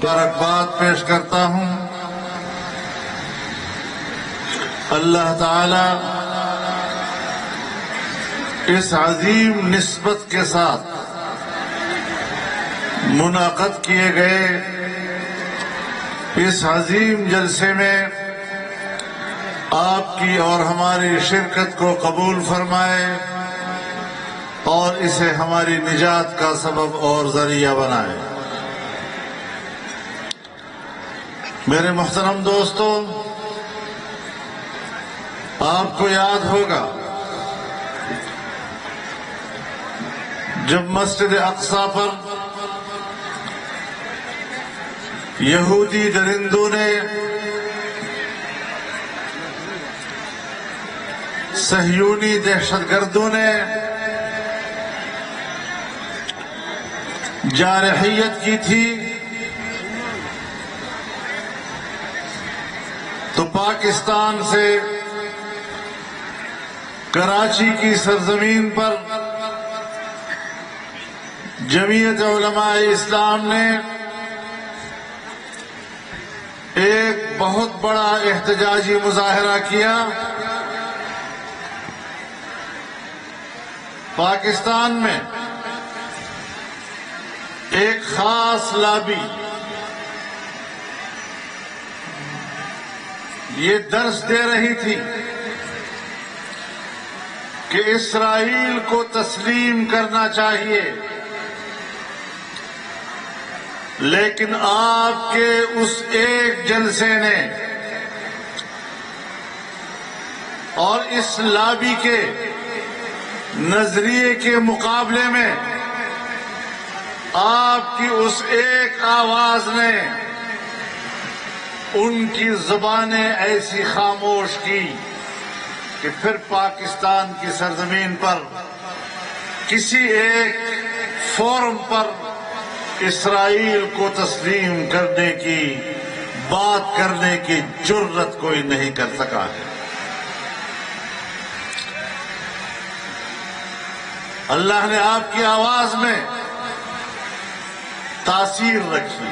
مبارکباد پیش کرتا ہوں اللہ تعالی اس عظیم نسبت کے ساتھ منعقد کیے گئے اس عظیم جلسے میں آپ کی اور ہماری شرکت کو قبول فرمائے اور اسے ہماری نجات کا سبب اور ذریعہ بنائے۔ میرے محترم دوستو، آپ کو یاد ہوگا جب مسجد اقصی پر یہودی درندوں نے صہیونی دہشت گردوں نے جارحیت کی تھی تو پاکستان سے کراچی کی سرزمین پر جمعیت علماء اسلام نے ایک بہت بڑا احتجاجی مظاہرہ کیا۔ پاکستان میں ایک خاص لابی یہ درس دے رہی تھی کہ اسرائیل کو تسلیم کرنا چاہیے، لیکن آپ کے اس ایک جلسے نے اور اس لابی کے نظریے کے مقابلے میں آپ کی اس ایک آواز نے ان کی زبانیں ایسی خاموش کی کہ پھر پاکستان کی سرزمین پر کسی ایک فورم پر اسرائیل کو تسلیم کرنے کی بات کرنے کی جرت کوئی نہیں کر سکا ہے۔ اللہ نے آپ کی آواز میں تاثیر رکھی،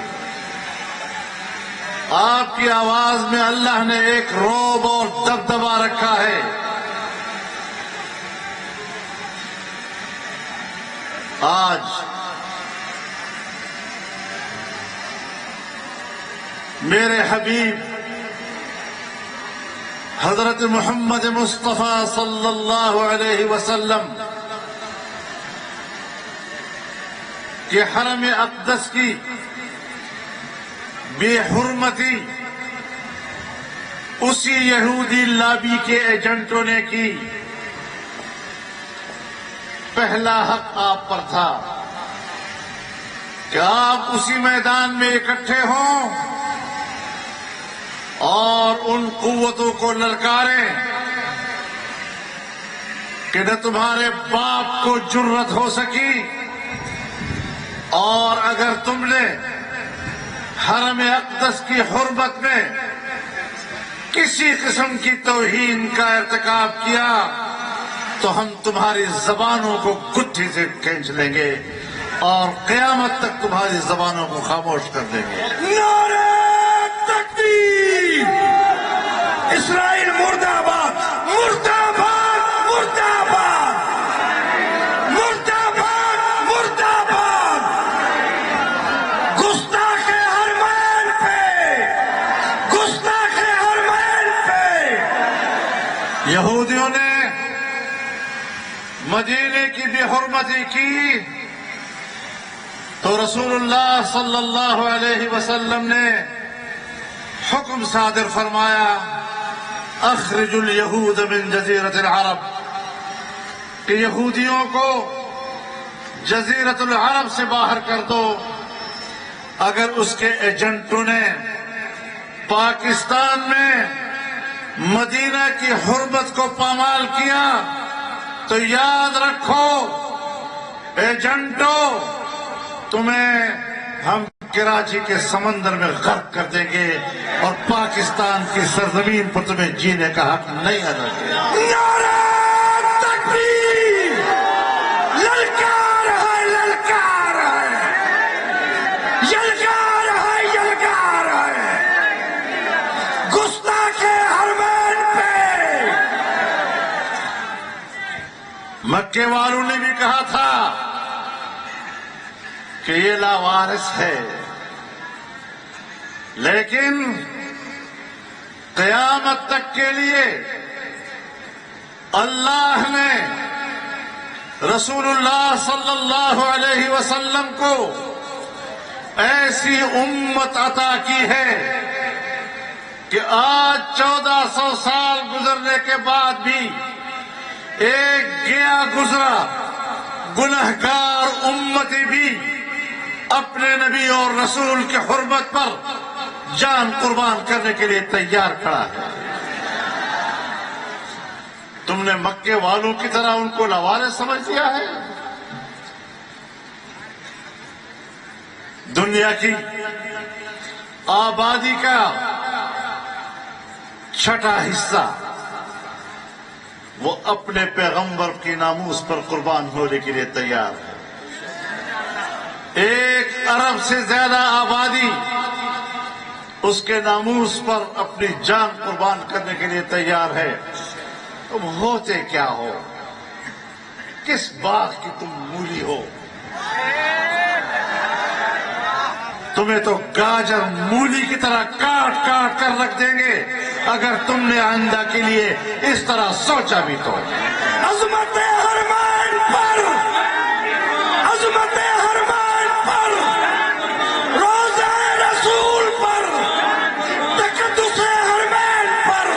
آپ کی آواز میں اللہ نے ایک رعب اور دبدبا رکھا ہے۔ آج میرے حبیب حضرت محمد مصطفیٰ صلی اللہ علیہ وسلم کہ حرم اقدس کی بے حرمتی اسی یہودی لابی کے ایجنٹوں نے کی، پہلا حق آپ پر تھا کہ آپ اسی میدان میں اکٹھے ہوں اور ان قوتوں کو للکاریں کہ نہ تمہارے باپ کو جرت ہو سکی، اور اگر تم نے حرم اقدس کی حرمت میں کسی قسم کی توہین کا ارتکاب کیا تو ہم تمہاری زبانوں کو گٹھی سے کھینچ لیں گے اور قیامت تک تمہاری زبانوں کو خاموش کر دیں گے۔ نعرہ تکبیر! اسرائیل مردہ آباد! مردہ آباد! مردہ آباد! مردہ آباد! مردہ آباد! گستاخ حرمین پہ! گستاخ حرمین پہ! یہودیوں نے مدینے کی بے حرمتی کی تو رسول اللہ صلی اللہ علیہ وسلم نے حکم صادر فرمایا، اخرج الیہود من جزیرۃ العرب، کہ یہودیوں کو جزیرۃ العرب سے باہر کر دو۔ اگر اس کے ایجنٹوں نے پاکستان میں مدینہ کی حرمت کو پامال کیا تو یاد رکھو ایجنٹوں، تمہیں ہم کراچی کے سمندر میں غرق کر دیں گے اور پاکستان کی سرزمین پر تمہیں جینے کا حق نہیں ادا کیا۔ نعرہ تکبیر! للکار ہے، للکار ہے! یلکار ہے، مکے والوں نے بھی کہا تھا کہ یہ لاوارث ہے، لیکن قیامت تک کے لیے اللہ نے رسول اللہ صلی اللہ علیہ وسلم کو ایسی امت عطا کی ہے کہ آج 1400 سال گزرنے کے بعد بھی ایک گیا گزرا گنہگار امتی بھی اپنے نبی اور رسول کے حرمت پر جان قربان کرنے کے لیے تیار کھڑا ہے۔ تم نے مکے والوں کی طرح ان کو لاوارث سمجھ دیا ہے؟ دنیا کی آبادی کا چھٹا حصہ وہ اپنے پیغمبر کی ناموس پر قربان ہونے کے لیے تیار ہے۔ 1 ارب سے زیادہ آبادی اس کے ناموس پر اپنی جان قربان کرنے کے لیے تیار ہے۔ تم ہوتے کیا ہو؟ کس باغ کی تم مولی ہو؟ تمہیں تو گاجر مولی کی طرح کاٹ کاٹ کر رکھ دیں گے اگر تم نے آئندہ کے لیے اس طرح سوچا بھی تو۔ عظمت حرمین پر، عظمت حرمین پر، روزہ رسول پر، تقدس حرمین پر،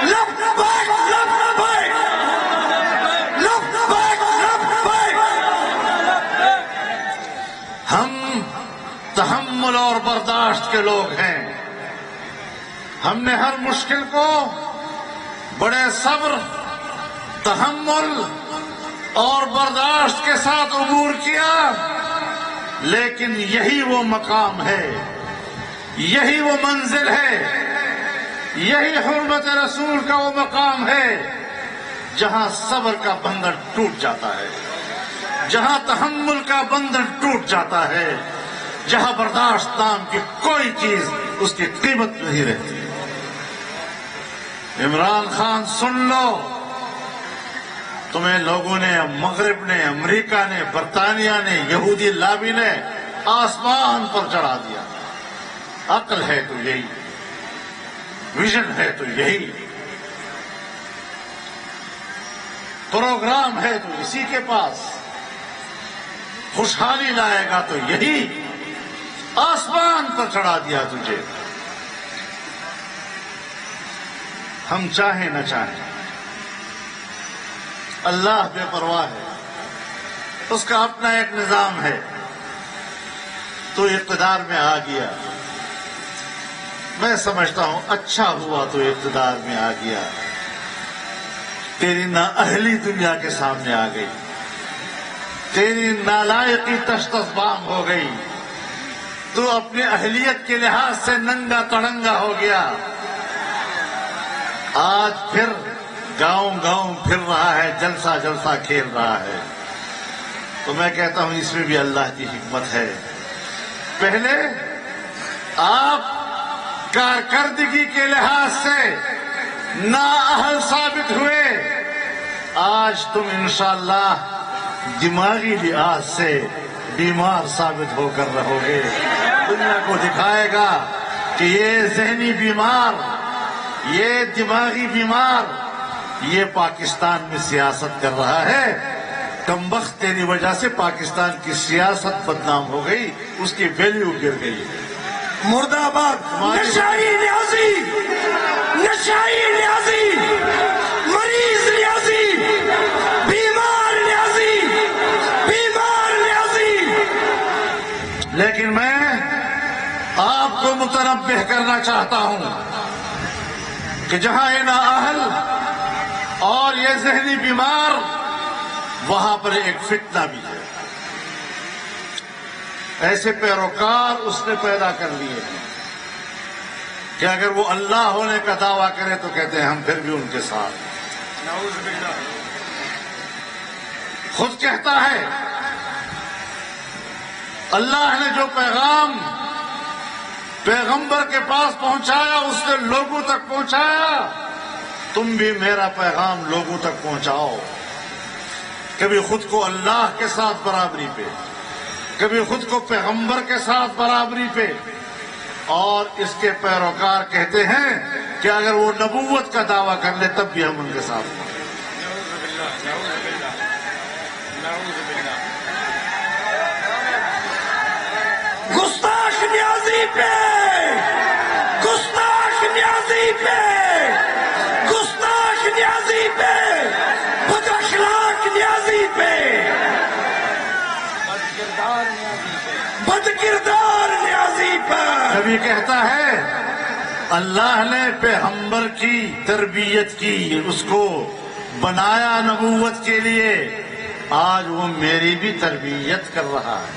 لبیک لبیک لبیک لبیک۔ ہم تحمل اور برداشت کے لوگ ہیں۔ ہم نے ہر مشکل کو بڑے صبر، تحمل اور برداشت کے ساتھ عبور کیا، لیکن یہی وہ مقام ہے، یہی وہ منزل ہے، یہی حرمت رسول کا وہ مقام ہے جہاں صبر کا بندھن ٹوٹ جاتا ہے، جہاں تحمل کا بندھن ٹوٹ جاتا ہے، جہاں برداشت نام کی کوئی چیز اس کی قیمت نہیں رہتی۔ عمران خان سن لو، تمہیں لوگوں نے، مغرب نے، امریکہ نے، برطانیہ نے، یہودی لابی نے آسمان پر چڑھا دیا۔ عقل ہے تو یہی، ویژن ہے تو یہی، پروگرام ہے تو اسی کے پاس، خوشحالی لائے گا تو یہی، آسمان پر چڑھا دیا تجھے۔ ہم چاہیں نہ چاہیں، اللہ بے پرواہ ہے، اس کا اپنا ایک نظام ہے۔ تو اقتدار میں آ گیا، میں سمجھتا ہوں اچھا ہوا تو اقتدار میں آ گیا، تیری نااہلی دنیا کے سامنے آ گئی، تیری نالائقی تشتش بام ہو گئی، تو اپنی اہلیت کے لحاظ سے ننگا تڑنگا ہو گیا۔ آج پھر گاؤں گاؤں پھر رہا ہے، جلسہ جلسہ کھیل رہا ہے۔ تو میں کہتا ہوں اس میں بھی اللہ کی حکمت ہے۔ پہلے آپ کارکردگی کے لحاظ سے نااہل ثابت ہوئے، آج تم انشاءاللہ دماغی لحاظ سے بیمار ثابت ہو کر رہو گے۔ دنیا کو دکھائے گا کہ یہ ذہنی بیمار، یہ دماغی بیمار، یہ پاکستان میں سیاست کر رہا ہے۔ کمبخت تیری وجہ سے پاکستان کی سیاست بدنام ہو گئی، اس کی ویلیو گر گئی۔ مرد آباد، نشائی نیازی، نشائی نیازی، مریض نیازی، بیمار نیازی، بیمار نیازی۔ لیکن میں آپ کو متنبہ کرنا چاہتا ہوں کہ جہاں یہ نااہل اور یہ ذہنی بیمار، وہاں پر ایک فتنہ بھی ہے۔ ایسے پیروکار اس نے پیدا کر لیے ہیں کہ اگر وہ اللہ ہونے کا دعویٰ کرے تو کہتے ہیں ہم پھر بھی ان کے ساتھ۔ خود کہتا ہے اللہ نے جو پیغام پیغمبر کے پاس پہنچایا اس نے لوگوں تک پہنچایا، تم بھی میرا پیغام لوگوں تک پہنچاؤ۔ کبھی خود کو اللہ کے ساتھ برابری پہ، کبھی خود کو پیغمبر کے ساتھ برابری پہ، اور اس کے پیروکار کہتے ہیں کہ اگر وہ نبوت کا دعویٰ کر لے تب بھی ہم ان کے ساتھ ہیں۔ گستاخ نیازی پہ، گستاخ نیازی پہ، گستاخ نیازی پہ، بد اخلاق نیازی پہ، بد کردار نیازی پہ۔ کبھی کہتا ہے اللہ نے پیغمبر کی تربیت کی، اس کو بنایا نبوت کے لیے، آج وہ میری بھی تربیت کر رہا ہے۔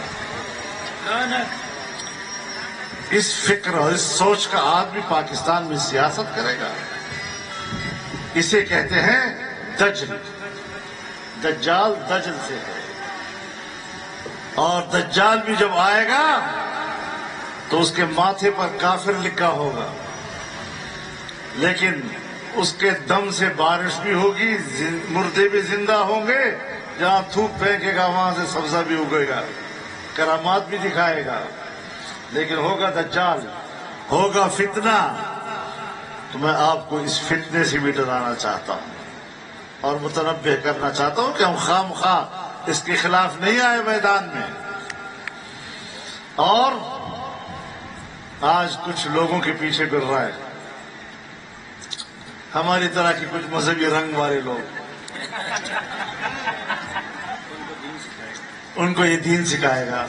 اس فکر اور اس سوچ کا آدمی پاکستان میں سیاست کرے گا؟ اسے کہتے ہیں دجل، دجال دجل سے ہے، اور دجال بھی جب آئے گا تو اس کے ماتھے پر کافر لکھا ہوگا، لیکن اس کے دم سے بارش بھی ہوگی، مردے بھی زندہ ہوں گے، جہاں تھوک پھینکے گا وہاں سے سبزہ بھی اگے گا، کرامات بھی دکھائے گا، لیکن ہوگا دجال، ہوگا فتنہ۔ تو میں آپ کو اس فتنے سے بھی ڈرانا چاہتا ہوں اور متنبہ کرنا چاہتا ہوں کہ ہم خواہ مخواہ اس کے خلاف نہیں آئے میدان میں۔ اور آج کچھ لوگوں کے پیچھے گر رہا ہے، ہماری طرح کے کچھ مذہبی رنگ والے لوگ، ان کو یہ دین سکھائے گا۔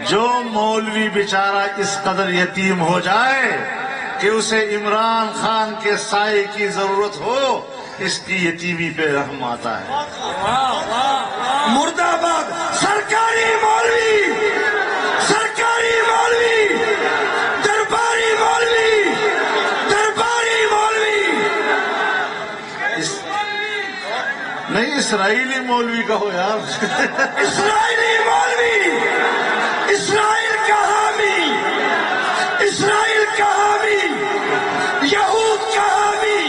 جو مولوی بیچارہ اس قدر یتیم ہو جائے کہ اسے عمران خان کے سائے کی ضرورت ہو، اس کی یتیمی پہ رحم آتا ہے۔ مرد آباد سرکاری مولوی، سرکاری مولوی، درباری مولوی، درباری مولوی، نہیں اسرائیلی مولوی کہو یار۔ اسرائیلی مولوی، اسرائیل کا حامی، اسرائیل کا حامی، یہود کا حامی۔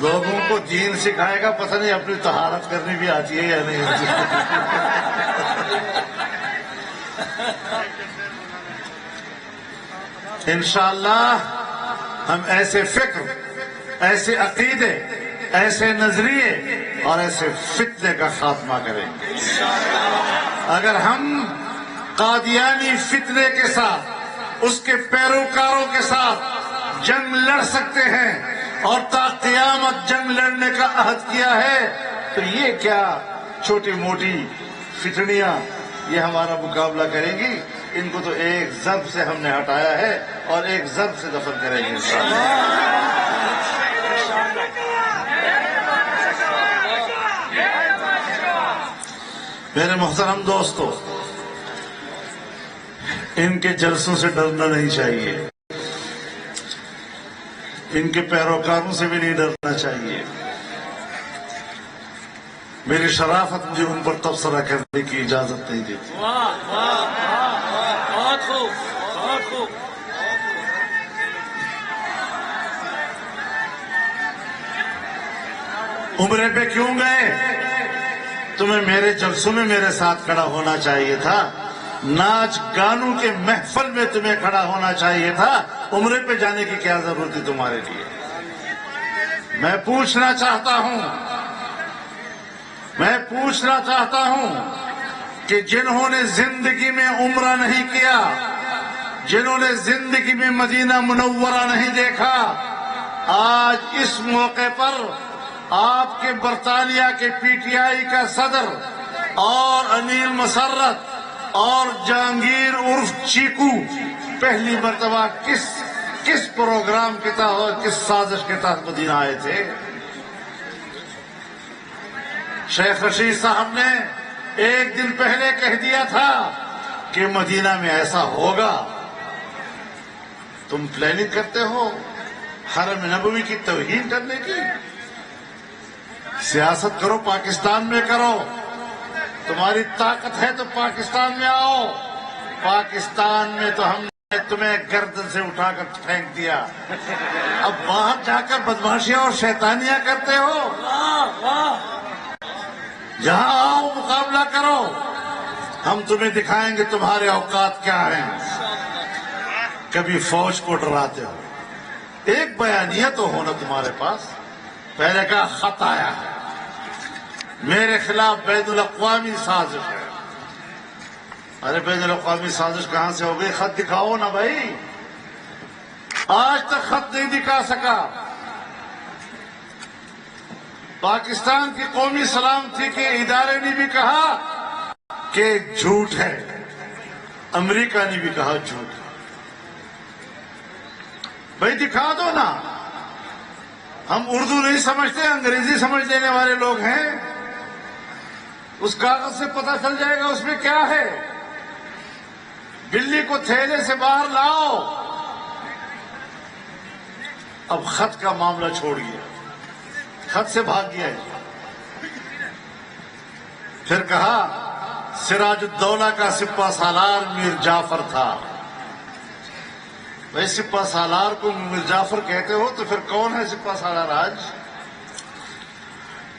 لوگوں کو دین سکھائے گا، پتہ نہیں اپنی طہارت کرنی بھی آتی ہے یا نہیں آتی۔ انشاءاللہ ہم ایسے فکر، ایسے عقیدے، ایسے نظریے اور ایسے فتنے کا خاتمہ کریں گے۔ اگر ہم قادیانی فتنے کے ساتھ، اس کے پیروکاروں کے ساتھ جنگ لڑ سکتے ہیں اور تا قیامت جنگ لڑنے کا عہد کیا ہے، تو یہ کیا چھوٹی موٹی فتنیاں یہ ہمارا مقابلہ کریں گی؟ ان کو تو ایک ضرب سے ہم نے ہٹایا ہے اور ایک ضرب سے دفن کریں گے انشاءاللہ۔ میرے محترم دوستو، ان کے جلسوں سے ڈرنا نہیں چاہیے، ان کے پیروکاروں سے بھی نہیں ڈرنا چاہیے۔ میری شرافت مجھے ان پر تبصرہ کرنے کی اجازت نہیں دیتی۔ بہت خوب، بہت خوب۔ عمرے پہ کیوں گئے؟ تمہیں میرے جلسوں میں میرے ساتھ کھڑا ہونا چاہیے تھا، ناچ گانوں کے محفل میں تمہیں کھڑا ہونا چاہیے تھا۔ عمرے پہ جانے کی کیا ضرورت تھی تمہارے لیے؟ میں پوچھنا چاہتا ہوں کہ جنہوں نے زندگی میں عمرہ نہیں کیا، جنہوں نے زندگی میں مدینہ منورہ نہیں دیکھا، آج اس موقع پر آپ کے برطانیہ کے پی ٹی آئی کا صدر اور انیل مسرت اور جہانگیر عرف چیکو پہلی مرتبہ کس پروگرام کے تحت اور کس سازش کے تحت مدینہ آئے تھے؟ شیخ رشید صاحب نے ایک دن پہلے کہہ دیا تھا کہ مدینہ میں ایسا ہوگا۔ تم پلاننگ کرتے ہو حرم نبوی کی توہین کرنے کی؟ سیاست کرو، پاکستان میں کرو، تمہاری طاقت ہے تو پاکستان میں آؤ۔ پاکستان میں تو ہم تمہیں گردن سے اٹھا کر پھینک دیا، اب باہر جا کر بدماشیاں اور شیطانیاں کرتے ہو؟ جہاں آؤ مقابلہ کرو، ہم تمہیں دکھائیں گے تمہارے اوقات کیا ہیں۔ کبھی فوج کو ڈراتے ہو، ایک بیانیہ تو ہونا تمہارے پاس۔ پہلے کہا خط آیا ہے، میرے خلاف بین الاقوامی سازش ہے۔ ارے بین الاقوامی سازش کہاں سے ہو گئی؟ خط دکھاؤ نا بھائی، آج تک خط نہیں دکھا سکا۔ پاکستان کی قومی سلامتی کے ادارے نے بھی کہا کہ جھوٹ ہے، امریکہ نے بھی کہا جھوٹ ہے۔ بھائی دکھا دو نا، ہم اردو نہیں سمجھتے، انگریزی سمجھ لینے والے لوگ ہیں، اس کاغذ سے پتہ چل جائے گا اس میں کیا ہے۔ بلی کو تھیلے سے باہر لاؤ۔ اب خط کا معاملہ چھوڑ گیا، خط سے بھاگ گیا ہے۔ پھر کہا سراج الدولہ کا سپہ سالار میر جعفر تھا۔ بھائی سپہ سالار کو میر جعفر کہتے ہو تو پھر کون ہے سپہ سالار آج؟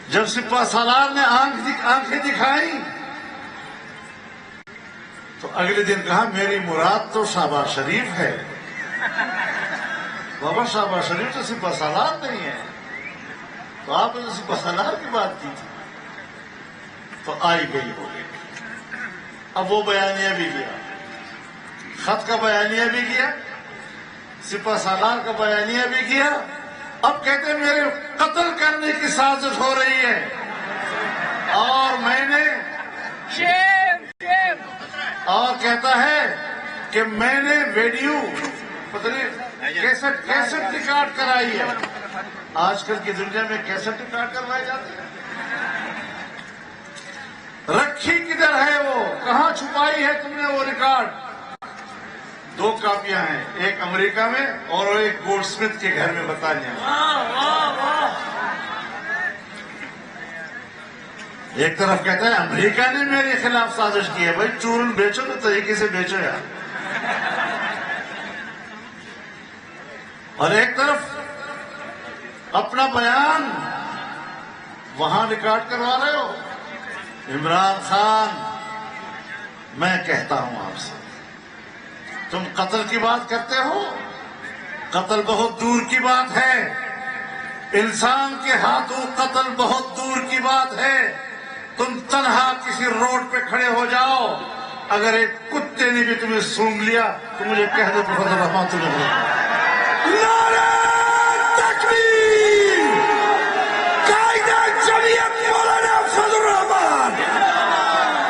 جب سپہ سالار نے آنکھیں دکھائیں تو اگلے دن کہا میری مراد تو شہباز شریف ہے۔ بابا شہباز شریف تو سپہ سالار نہیں ہے، تو آپ نے سپہ سالار کی بات کی تھی۔ تو آئی گئی ہو گئی۔ اب وہ بیانیہ بھی گیا، خط کا بیانیہ بھی گیا، سپہ سالار کا بیانیہ بھی گیا۔ اب کہتے ہیں میرے قتل کرنے کی سازش ہو رہی ہے، اور میں نے اور کہتا ہے کہ میں نے ویڈیو پتہ نہیں کیسٹ ریکارڈ کرائی ہے۔ آج کل کی دنیا میں کیسٹ ریکارڈ کروائے جاتے ہیں۔ رکھی کدھر ہے وہ؟ کہاں چھپائی ہے تم نے وہ ریکارڈ؟ 2 کاپیاں ہیں، ایک امریکہ میں اور ایک گولڈ سمتھ کے گھر میں برطانیہ میں۔ ایک طرف کہتا ہے امریکہ نے میرے خلاف سازش کی ہے۔ بھائی چورن بیچو تو طریقے سے بیچو یار۔ اور ایک طرف اپنا بیان وہاں ریکارڈ کروا رہے ہو۔ عمران خان، میں کہتا ہوں آپ سے، تم قتل کی بات کرتے ہو، قتل بہت دور کی بات ہے، انسان کے ہاتھوں قتل بہت دور کی بات ہے۔ تم تنہا کسی روڈ پہ کھڑے ہو جاؤ، اگر ایک کتے نے بھی تمہیں سونگھ لیا تو مجھے کہہ دو پروفیسر رحمان تمہیں نعرہ تکبیر! قائد جمعیت مولانا فضل الرحمان،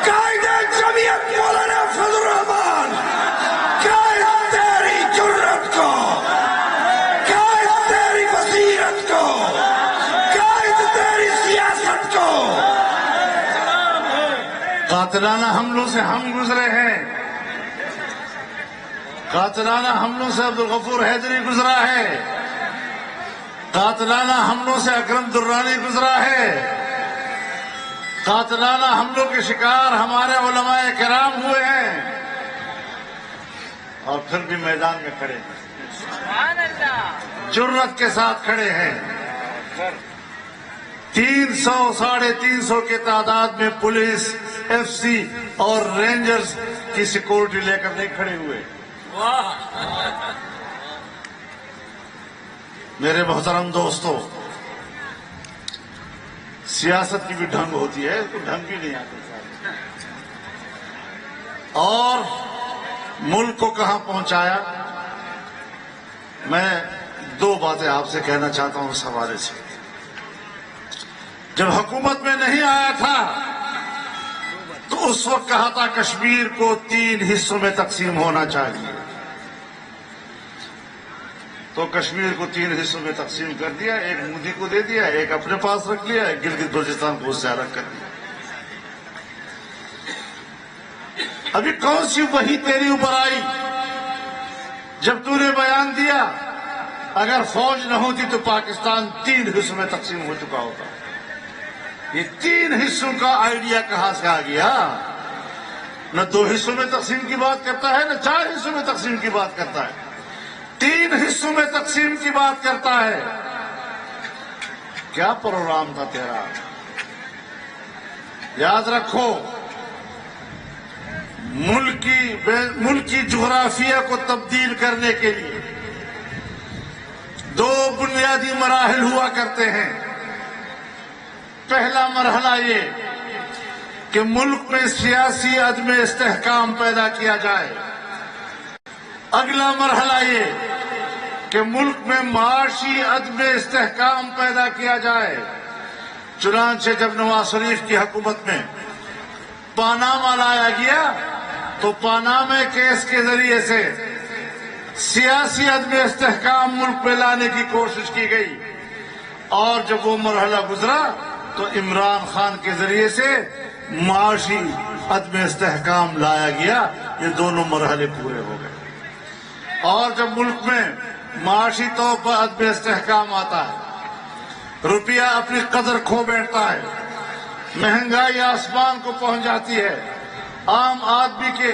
قائد جمعیت مولانا فضل الرحمان، قائد تیری جرت کو، قائد تیری بصیرت کو، قائد تیری سیاست کو۔ قاتلانہ حملوں سے ہم گزرے ہیں، قاتلانہ حملوں سے عبدالغفور حیدری گزرا ہے، قاتلانہ حملوں سے اکرم درانی گزرا ہے، قاتلانہ حملوں کے شکار ہمارے علماء کرام ہوئے ہیں، اور پھر بھی میدان میں کھڑے ہیں، جرت کے ساتھ کھڑے ہیں۔ 300 ساڑھے 300 کی تعداد میں پولیس، ایف سی اور رینجرز کی سیکورٹی لے کر نہیں کھڑے ہوئے۔ میرے محترم دوستو، سیاست کی بھی ڈھنگ ہوتی ہے، اس کو ڈھنگ بھی نہیں آتا، اور ملک کو کہاں پہنچایا۔ میں 2 باتیں آپ سے کہنا چاہتا ہوں اس حوالے سے۔ جب حکومت میں نہیں آیا تھا تو اس وقت کہا تھا کشمیر کو 3 حصوں میں تقسیم ہونا چاہیے، تو کشمیر کو 3 حصوں میں تقسیم کر دیا، ایک مودی کو دے دیا، ایک اپنے پاس رکھ لیا، ایک گلگت بلتستان کو اس سے الگ کر دیا۔ ابھی کون سی وحی تیری اوپر آئی جب تو نے بیان دیا اگر فوج نہ ہوتی تو پاکستان 3 حصوں میں تقسیم ہو چکا ہوتا؟ یہ 3 حصوں کا آئیڈیا کہاں سے آ گیا؟ نہ 2 حصوں میں تقسیم کی بات کرتا ہے، نہ 4 حصوں میں تقسیم کی بات کرتا ہے، 3 حصوں میں تقسیم کی بات کرتا ہے۔ کیا پروگرام تھا تیرا؟ یاد رکھو، ملک کی جغرافیہ کو تبدیل کرنے کے لیے 2 بنیادی مراحل ہوا کرتے ہیں۔ پہلا مرحلہ یہ کہ ملک میں سیاسی عدم استحکام پیدا کیا جائے، اگلا مرحلہ یہ کہ ملک میں معاشی عدم استحکام پیدا کیا جائے۔ چنانچہ جب نواز شریف کی حکومت میں پاناما لایا گیا تو پاناما کیس کے ذریعے سے سیاسی عدم استحکام ملک میں لانے کی کوشش کی گئی، اور جب وہ مرحلہ گزرا تو عمران خان کے ذریعے سے معاشی عدم استحکام لایا گیا۔ یہ دونوں مرحلے پورے ہو گئے، اور جب ملک میں معاشی طور پر عدم استحکام آتا ہے، روپیہ اپنی قدر کھو بیٹھتا ہے، مہنگائی آسمان کو پہنچ جاتی ہے، عام آدمی کے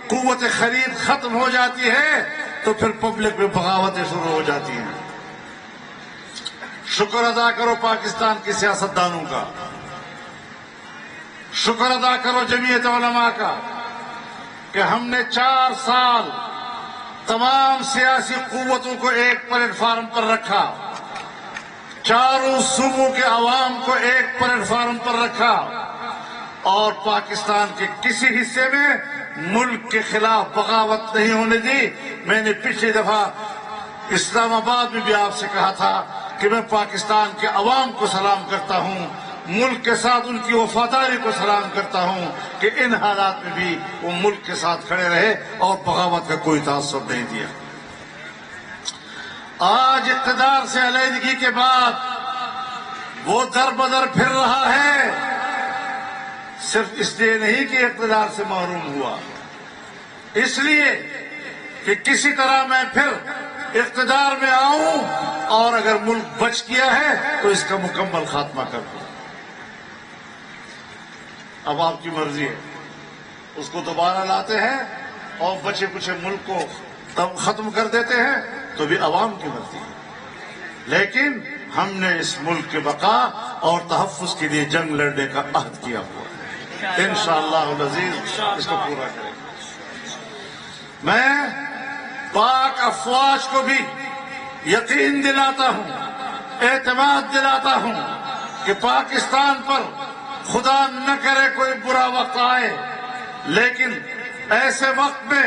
قوت خرید ختم ہو جاتی ہے، تو پھر پبلک میں بغاوتیں شروع ہو جاتی ہیں۔ شکر ادا کرو پاکستان کے سیاستدانوں کا، شکر ادا کرو جمعیت علماء کا کہ ہم نے 4 سال تمام سیاسی قوتوں کو ایک پلیٹ فارم پر رکھا، چاروں صوبوں کے عوام کو ایک پلیٹ فارم پر رکھا، اور پاکستان کے کسی حصے میں ملک کے خلاف بغاوت نہیں ہونے دی۔ میں نے پچھلی دفعہ اسلام آباد میں بھی آپ سے کہا تھا کہ میں پاکستان کے عوام کو سلام کرتا ہوں، ملک کے ساتھ ان کی وفاداری کو سلام کرتا ہوں کہ ان حالات میں بھی وہ ملک کے ساتھ کھڑے رہے اور بغاوت کا کوئی تعصب نہیں دیا۔ آج اقتدار سے علیحدگی کے بعد وہ در بدر پھر رہا ہے، صرف اس لیے نہیں کہ اقتدار سے محروم ہوا، اس لیے کہ کسی طرح میں پھر اقتدار میں آؤں اور اگر ملک بچ گیا ہے تو اس کا مکمل خاتمہ کر دوں۔ اب آپ کی مرضی ہے، اس کو دوبارہ لاتے ہیں اور بچے کچھ ملک کو تب ختم کر دیتے ہیں تو بھی عوام کی مرضی ہے، لیکن ہم نے اس ملک کے بقا اور تحفظ کے لیے جنگ لڑنے کا عہد کیا ہوا ہے، انشاءاللہ العزیز اس کو پورا کریں گے۔ میں پاک افواج کو بھی یقین دلاتا ہوں، اعتماد دلاتا ہوں کہ پاکستان پر خدا نہ کرے کوئی برا وقت آئے، لیکن ایسے وقت میں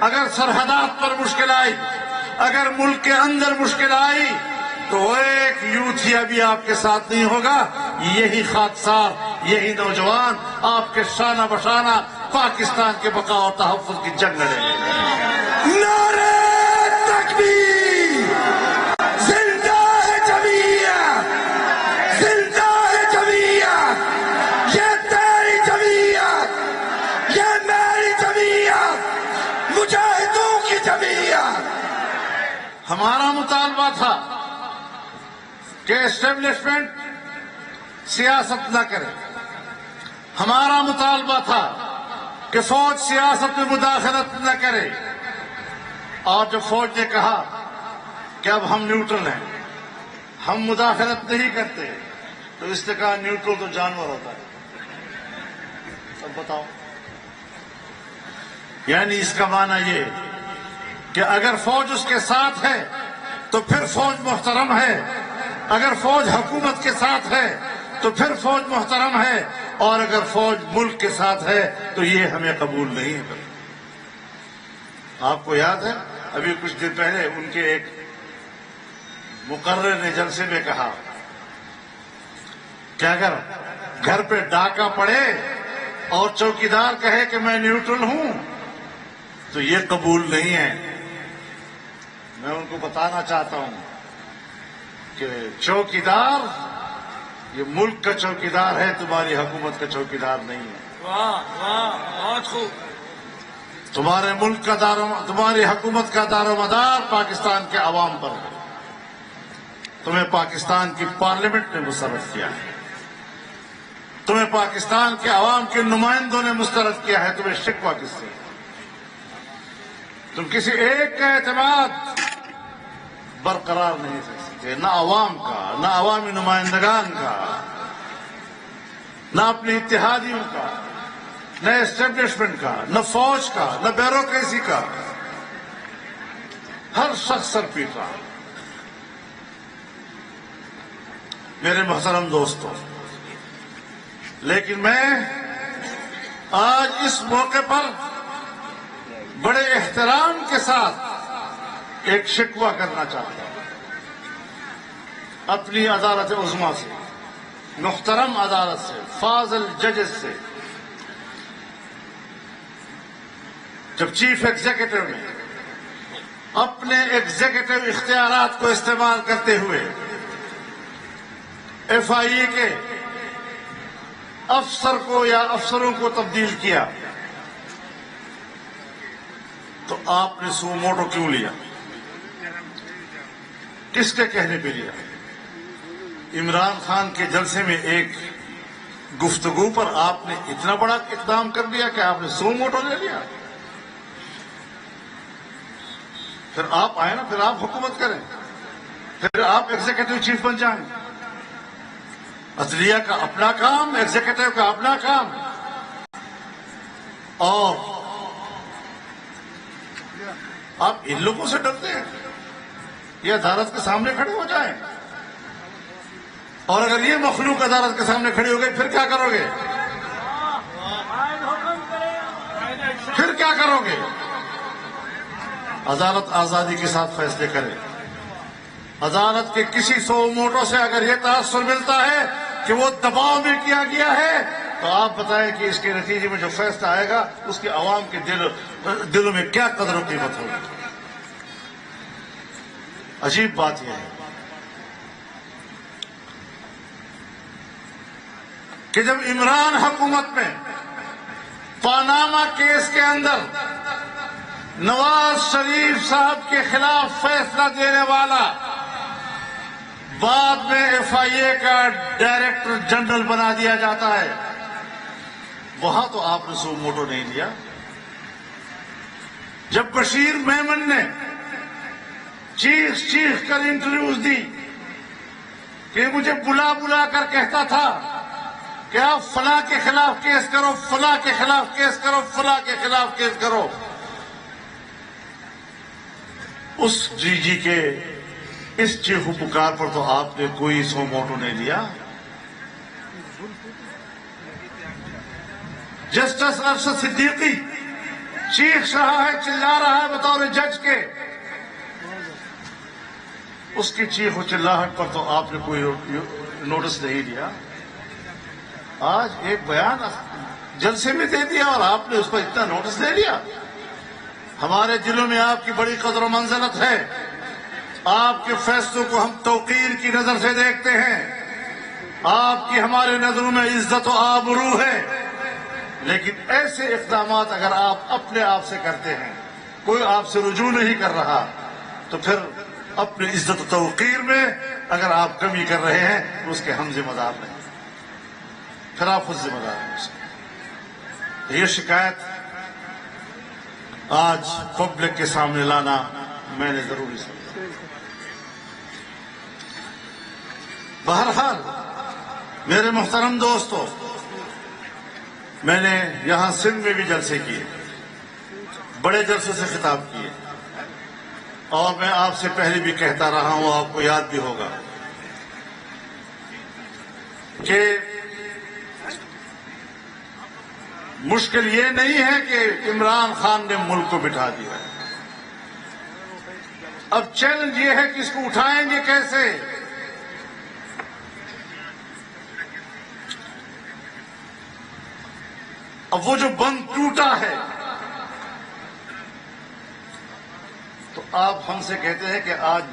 اگر سرحدات پر مشکل آئی، اگر ملک کے اندر مشکل آئی تو ایک یوتھیا بھی آپ کے ساتھ نہیں ہوگا، یہی خاکسار، یہی نوجوان آپ کے شانہ بشانہ پاکستان کے بقا اور تحفظ کی جنگ لڑیں گے۔ نعرہ تکبیر! زندہ ہے جمعیت! زندہ ہے جمعیت! یہ تیری جمعیت، یہ میری جمعیت، مجاہدوں کی جمعیت۔ ہمارا مطالبہ تھا کہ اسٹیبلشمنٹ سیاست نہ کرے، ہمارا مطالبہ تھا کہ فوج سیاست میں مداخلت نہ کرے، اور جب فوج نے کہا کہ اب ہم نیوٹرل ہیں، ہم مداخلت نہیں کرتے، تو اس نے کہا نیوٹرل تو جانور ہوتا ہے۔ اب بتاؤ، یعنی اس کا معنی یہ کہ اگر فوج اس کے ساتھ ہے تو پھر فوج محترم ہے، اگر فوج حکومت کے ساتھ ہے تو پھر فوج محترم ہے، اور اگر فوج ملک کے ساتھ ہے تو یہ ہمیں قبول نہیں ہے۔ آپ کو یاد ہے ابھی کچھ دن پہلے ان کے ایک مقرر نے جلسے میں کہا کہ اگر گھر پہ ڈاکہ پڑے اور چوکیدار کہے کہ میں نیوٹرل ہوں تو یہ قبول نہیں ہے۔ میں ان کو بتانا چاہتا ہوں کہ چوکیدار یہ ملک کا چوکیدار ہے، تمہاری حکومت کا چوکیدار نہیں ہے۔ واہ واہ، بہت خوب۔ تمہارے ملک کا تمہاری حکومت کا دار و مدار پاکستان کے عوام پر ہے، تمہیں پاکستان کی پارلیمنٹ نے مسرت کیا ہے۔ تمہیں پاکستان کے عوام کے نمائندوں نے مسترد کیا ہے، تمہیں شکوہ کس سے؟ تم کسی ایک کا اعتماد برقرار نہیں رکھ سکتے، نہ عوام کا، نہ عوامی نمائندگان کا، نہ اپنے اتحادیوں کا، نہ اسٹیبلشمنٹ کا، نہ فوج کا، نہ بیوروکریسی کا۔ ہر شخص سر پیٹ رہا۔ میرے محترم دوستو، لیکن میں آج اس موقع پر بڑے احترام کے ساتھ ایک شکوہ کرنا چاہتا ہوں اپنی عدالت عظمیٰ سے، محترم عدالت سے، فاضل ججز سے۔ جب چیف ایگزیکٹو نے اپنے ایگزیکٹو اختیارات کو استعمال کرتے ہوئے ایف آئی اے کے افسر کو یا افسروں کو تبدیل کیا تو آپ نے سو موٹو کیوں لیا؟ کس کے کہنے پہ لیا؟ عمران خان کے جلسے میں ایک گفتگو پر آپ نے اتنا بڑا اقدام کر دیا کہ آپ نے سو موٹو لے لیا؟ پھر آپ آئے نا، پھر آپ حکومت کریں، پھر آپ ایگزیکٹو چیف بن جائیں۔ عدلیہ کا اپنا کام، ایگزیکٹو کا اپنا کام، اور آپ ان لوگوں سے ڈرتے ہیں؟ یہ عدالت کے سامنے کھڑے ہو جائیں، اور اگر یہ مخلوق عدالت کے سامنے کھڑی ہو گئی پھر کیا کرو گے؟ پھر کیا کرو گے؟ عدالت آزادی کے ساتھ فیصلے کرے۔ عدالت کے کسی سو موٹو سے اگر یہ تاثر ملتا ہے کہ وہ دباؤ میں کیا گیا ہے تو آپ بتائیں کہ اس کے نتیجے میں جو فیصلہ آئے گا اس کے عوام کے دلوں میں کیا قدر و قیمت ہوگی۔ عجیب بات یہ ہے کہ جب عمران حکومت میں پاناما کیس کے اندر نواز شریف صاحب کے خلاف فیصلہ دینے والا بعد میں ایف آئی اے کا ڈائریکٹر جنرل بنا دیا جاتا ہے، وہاں تو آپ نے سو موٹو نہیں لیا۔ جب بشیر میمن نے چیخ کر انٹرویوز دی کہ مجھے بلا کر کہتا تھا کہ آپ فلاں کے خلاف کیس کرو، فلاں کے خلاف کیس کرو، فلاں کے خلاف کیس کرو، اس جی جی کے اس چیخو پکار پر تو آپ نے کوئی سو موٹو نہیں لیا۔ جسٹس ارشد صدیقی چیخ رہا ہے، چلا رہا ہے بطور جج کے، اس کی چیخ و چلاہٹ پر تو آپ نے کوئی نوٹس نہیں لیا۔ آج ایک بیان جلسے میں دے دیا اور آپ نے اس پر اتنا نوٹس لے لیا۔ ہمارے دلوں میں آپ کی بڑی قدر و منزلت ہے، آپ کے فیصلوں کو ہم توقیر کی نظر سے دیکھتے ہیں، آپ کی ہمارے نظروں میں عزت و آبرو ہے، لیکن ایسے اقدامات اگر آپ اپنے آپ سے کرتے ہیں، کوئی آپ سے رجوع نہیں کر رہا، تو پھر اپنی عزت و توقیر میں اگر آپ کمی کر رہے ہیں تو اس کے ہم ذمہ دار نہیں، پھر آپ خود ذمہ دار ہیں اس کے۔ یہ شکایت آج پبلک کے سامنے لانا میں نے ضروری سمجھا۔ بہرحال میرے محترم دوستو، میں نے یہاں سندھ میں بھی جلسے کیے، بڑے جلسے سے خطاب کیے، اور میں آپ سے پہلے بھی کہتا رہا ہوں، آپ کو یاد بھی ہوگا کہ مشکل یہ نہیں ہے کہ عمران خان نے ملک کو بٹھا دیا، اب چیلنج یہ ہے کہ اس کو اٹھائیں گے کیسے۔ اب وہ جو بند ٹوٹا ہے تو آپ ہم سے کہتے ہیں کہ آج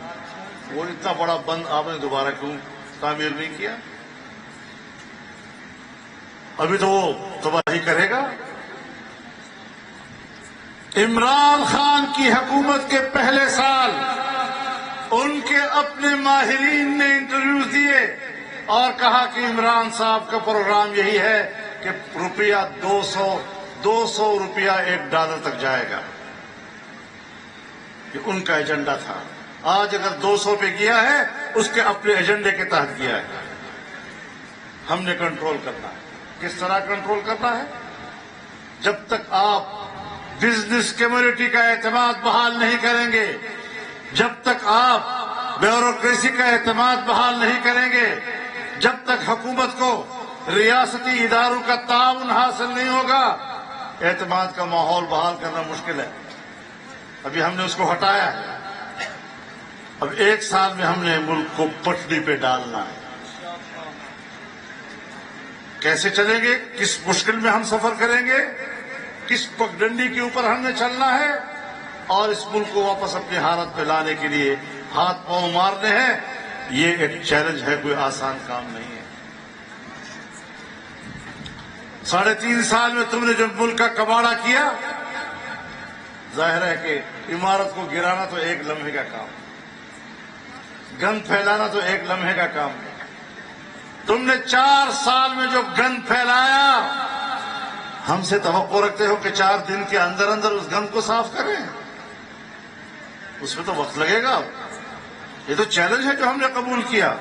وہ اتنا بڑا بند آپ نے دوبارہ کیوں تعمیر نہیں کیا؟ ابھی تو وہ تباہی کرے گا۔ عمران خان کی حکومت کے پہلے سال ان کے اپنے ماہرین نے انٹرویوز دیے اور کہا کہ عمران صاحب کا پروگرام یہی ہے کہ روپیہ 200 روپیہ $1 تک جائے گا. یہ ان کا ایجنڈا تھا. آج اگر 200 پہ گیا ہے اس کے اپنے ایجنڈے کے تحت گیا ہے. ہم نے کنٹرول کرنا ہے. کس طرح کنٹرول کرنا ہے؟ جب تک آپ بزنس کمیونٹی کا اعتماد بحال نہیں کریں گے، جب تک آپ بیوروکریسی کا اعتماد بحال نہیں کریں گے، جب تک حکومت کو ریاستی اداروں کا تعاون حاصل نہیں ہوگا، اعتماد کا ماحول بحال کرنا مشکل ہے. ابھی ہم نے اس کو ہٹایا ہے. اب 1 سال میں ہم نے ملک کو پٹری پہ ڈالنا ہے. کیسے چلیں گے؟ کس مشکل میں ہم سفر کریں گے؟ کس پگڈنڈی کے اوپر ہم نے چلنا ہے؟ اور اس ملک کو واپس اپنی حالت پہ لانے کے لیے ہاتھ پاؤں مارنے ہیں. یہ ایک چیلنج ہے، کوئی آسان کام نہیں ہے. 3.5 سال میں تم نے جو ملک کا کباڑہ کیا، ظاہر ہے کہ عمارت کو گرانا تو 1 لمحے کا کام، گند پھیلانا تو 1 لمحے کا کام ہے. تم نے 4 سال میں جو گند پھیلایا، ہم سے توقع رکھتے ہو کہ 4 دن کے اندر اندر اس گند کو صاف کریں؟ اس میں تو وقت لگے گا. یہ تو چیلنج ہے جو ہم نے قبول کیا.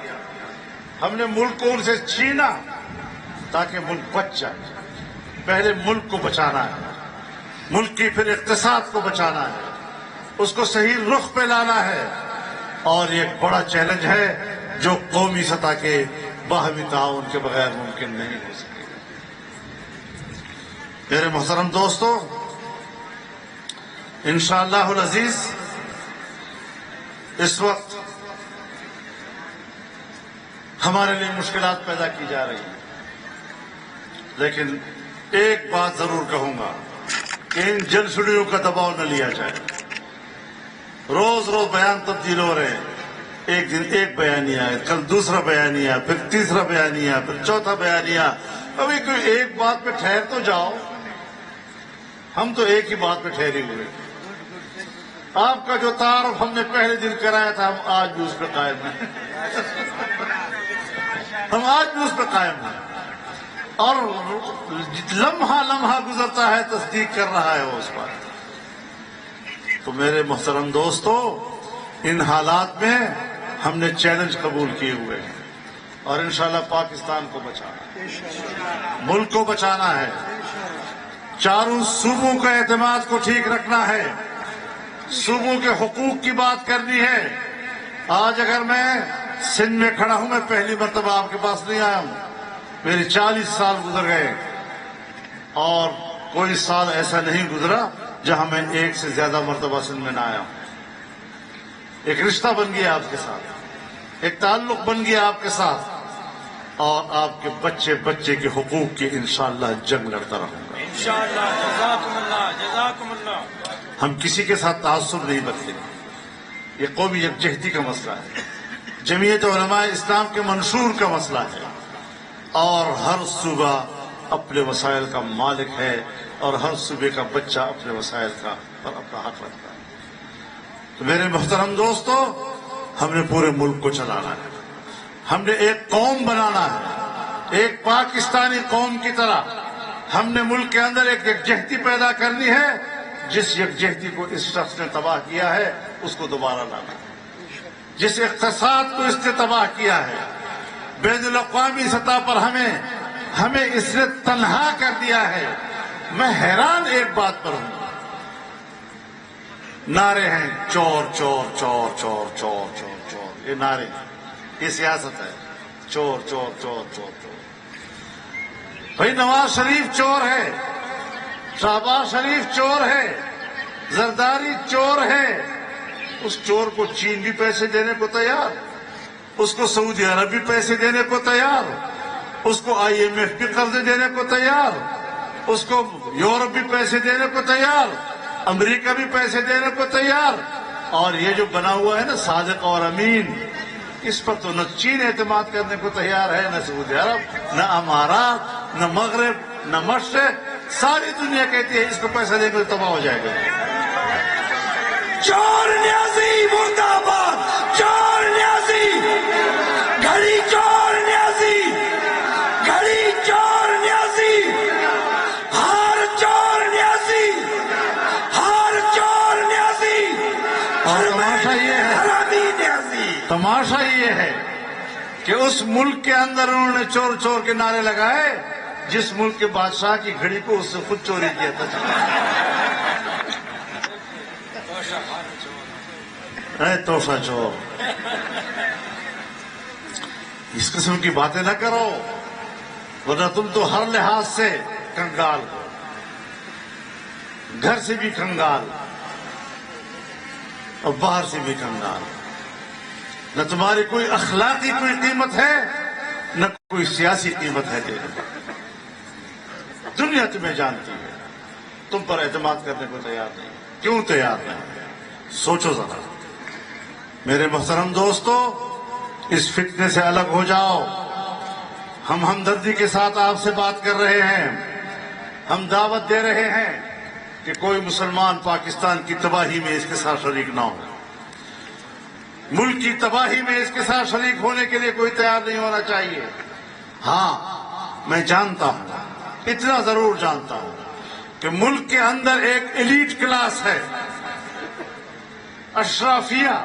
ہم نے ملک کو ان سے چھینا تاکہ ملک بچ جائے. پہلے ملک کو بچانا ہے، ملک کی پھر اقتصاد کو بچانا ہے، اس کو صحیح رخ پہ لانا ہے. اور یہ ایک بڑا چیلنج ہے جو قومی سطح کے باہمی تعاون کے بغیر ممکن نہیں ہو سکے. میرے محترم دوستو، انشاءاللہ العزیز اس وقت ہمارے لیے مشکلات پیدا کی جا رہی ہیں، لیکن ایک بات ضرور کہوں گا کہ ان جلسڑیوں کا دباؤ نہ لیا جائے. روز روز بیان تبدیل ہو رہے ہیں. ایک دن ایک بیانیہ ہے، کل دوسرا بیانیہ، پھر تیسرا بیانیہ، پھر چوتھا بیانیہ. ابھی کوئی ایک بات پہ ٹھہر تو جاؤ. ہم تو ایک ہی بات پہ ٹھہرے ہوئے. آپ کا جو تعارف ہم نے پہلے دن کرایا تھا، ہم آج بھی اس پہ قائم ہیں. ہم آج بھی اس پہ قائم ہیں، اور لمحہ لمحہ گزرتا ہے تصدیق کر رہا ہے وہ اس بات. تو میرے محترم دوستو، ان حالات میں ہم نے چیلنج قبول کیے ہوئے ہیں، اور انشاءاللہ پاکستان کو بچانا ہے، ملک کو بچانا ہے، چاروں صوبوں کا اعتماد کو ٹھیک رکھنا ہے، صوبوں کے حقوق کی بات کرنی ہے. آج اگر میں سندھ میں کھڑا ہوں، میں پہلی مرتبہ آپ کے پاس نہیں آیا ہوں. میرے 40 سال گزر گئے، اور کوئی سال ایسا نہیں گزرا جہاں میں 1 سے زیادہ مرتبہ سندھ میں نہ آیا ہوں. ایک رشتہ بن گیا آپ کے ساتھ، ایک تعلق بن گیا آپ کے ساتھ، اور آپ کے بچے بچے کے حقوق کی انشاءاللہ جنگ لڑتا رہوں گا. انشاءاللہ. جزاکم اللہ، جزاکم اللہ. ہم کسی کے ساتھ تعصب نہیں رکھتے. یہ قومی یکجہتی کا مسئلہ ہے، جمعیت علماء اسلام کے منشور کا مسئلہ ہے، اور ہر صوبہ اپنے وسائل کا مالک ہے، اور ہر صوبے کا بچہ اپنے وسائل کا پر اپنا حق رکھتا ہے. تو میرے محترم دوستو، ہم نے پورے ملک کو چلانا ہے. ہم نے ایک قوم بنانا ہے، ایک پاکستانی قوم کی طرح. ہم نے ملک کے اندر ایک یکجہتی پیدا کرنی ہے. جس یکجہتی کو اس شخص نے تباہ کیا ہے، اس کو دوبارہ لانا ہے. جس اقتصاد کو اس نے تباہ کیا ہے، بین الاقوامی سطح پر ہمیں اس نے تنہا کر دیا ہے. میں حیران ایک بات پر ہوں. نعرے ہیں چور چور چور چور چور چور چور، یہ نعرے، یہ سیاست ہے. چور چور چور چور چور. بھائی نواز شریف چور ہے، شہباز شریف چور ہے، زرداری چور ہے. اس چور کو چین بھی پیسے دینے کو تیار، اس کو سعودی عرب بھی پیسے دینے کو تیار، اس کو IMF بھی قرضے دینے کو تیار، اس کو یورپ بھی پیسے دینے کو تیار، امریکہ بھی پیسے دینے کو تیار. اور یہ جو بنا ہوا ہے نا صادق اور امین، اس پر تو نہ چین اعتماد کرنے کو تیار ہے، نہ سعودی عرب، نہ امارات، نہ مغرب، نہ مشرق. ساری دنیا کہتی ہے اس کو پیسہ دے کر تباہ ہو جائے گا. چور نیازی مرد آباد، چور نیازی گھڑی، چور نیازی تماشا یہ ہے کہ اس ملک کے اندر انہوں نے چور چور کے نعرے لگائے جس ملک کے بادشاہ کی گھڑی کو اس سے خود چوری کیا تھا. اے توشا چور، اس قسم کی باتیں نہ کرو، ورنہ تم تو ہر لحاظ سے کنگال ہو، گھر سے بھی کنگال اور باہر سے بھی کنگال. نہ تمہاری کوئی اخلاقی کوئی قیمت ہے نہ کوئی سیاسی قیمت ہے. دنیا تمہیں جانتی ہے، تم پر اعتماد کرنے کو تیار نہیں. کیوں تیار نہیں؟ سوچو ذرا. میرے محترم دوستو، اس فتنے سے الگ ہو جاؤ. ہم ہمدردی کے ساتھ آپ سے بات کر رہے ہیں. ہم دعوت دے رہے ہیں کہ کوئی مسلمان پاکستان کی تباہی میں اس کے ساتھ شریک نہ ہو. ملک کی تباہی میں اس کے ساتھ شریک ہونے کے لیے کوئی تیار نہیں ہونا چاہیے. ہاں، میں جانتا ہوں، اتنا ضرور جانتا ہوں کہ ملک کے اندر ایک ایلیٹ کلاس ہے، اشرافیہ.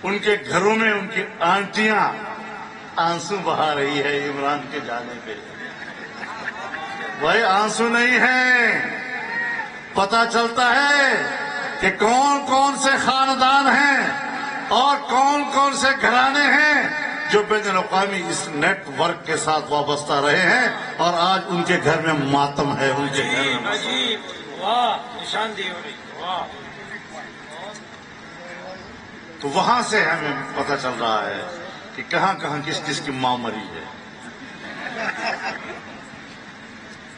ان کے گھروں میں ان کی آنٹیاں آنسو بہا رہی ہے عمران کے جانے پہ. بھائی آنسو نہیں ہے، پتہ چلتا ہے کہ کون کون سے خاندان ہیں اور کون کون سے گھرانے ہیں جو بین الاقوامی اس نیٹ ورک کے ساتھ وابستہ رہے ہیں اور آج ان کے گھر میں ماتم ہے. ان کے گھر میں واہ نشاندہی ہو رہی. واہ. تو وہاں سے ہمیں پتہ چل رہا ہے کہ کہاں کہاں کس کس کی ماں مری ہے.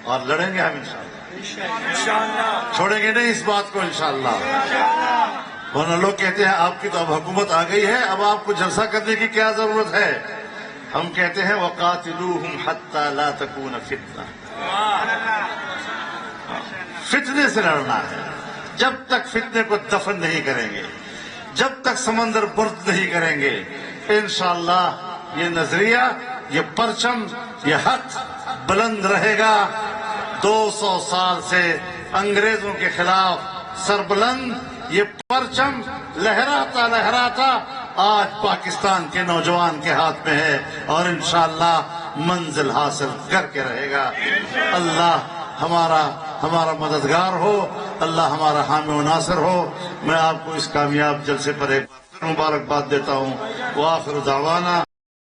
اور لڑیں گے ہم انشاءاللہ، چھوڑیں گے نہیں اس بات کو انشاءاللہ. ورنہ لوگ کہتے ہیں آپ کی تو اب حکومت آ گئی ہے، اب آپ کو جلسہ کرنے کی کیا ضرورت ہے. ہم کہتے ہیں وَقَاتِلُوهُمْ حَتَّى لَا تَكُونَ فِتْنَةٌ. فتنے سے لڑنا ہے. جب تک فتنے کو دفن نہیں کریں گے، جب تک سمندر برد نہیں کریں گے، انشاءاللہ یہ نظریہ، یہ پرچم، یہ حق بلند رہے گا. 200 سال سے انگریزوں کے خلاف سربلند یہ پرچم لہراتا لہراتا آج پاکستان کے نوجوان کے ہاتھ میں ہے اور انشاءاللہ منزل حاصل کر کے رہے گا. اللہ ہمارا مددگار ہو، اللہ ہمارا حامی و ناصر ہو. میں آپ کو اس کامیاب جلسے پر ایک مبارکباد دیتا ہوں. وآخر دعوانا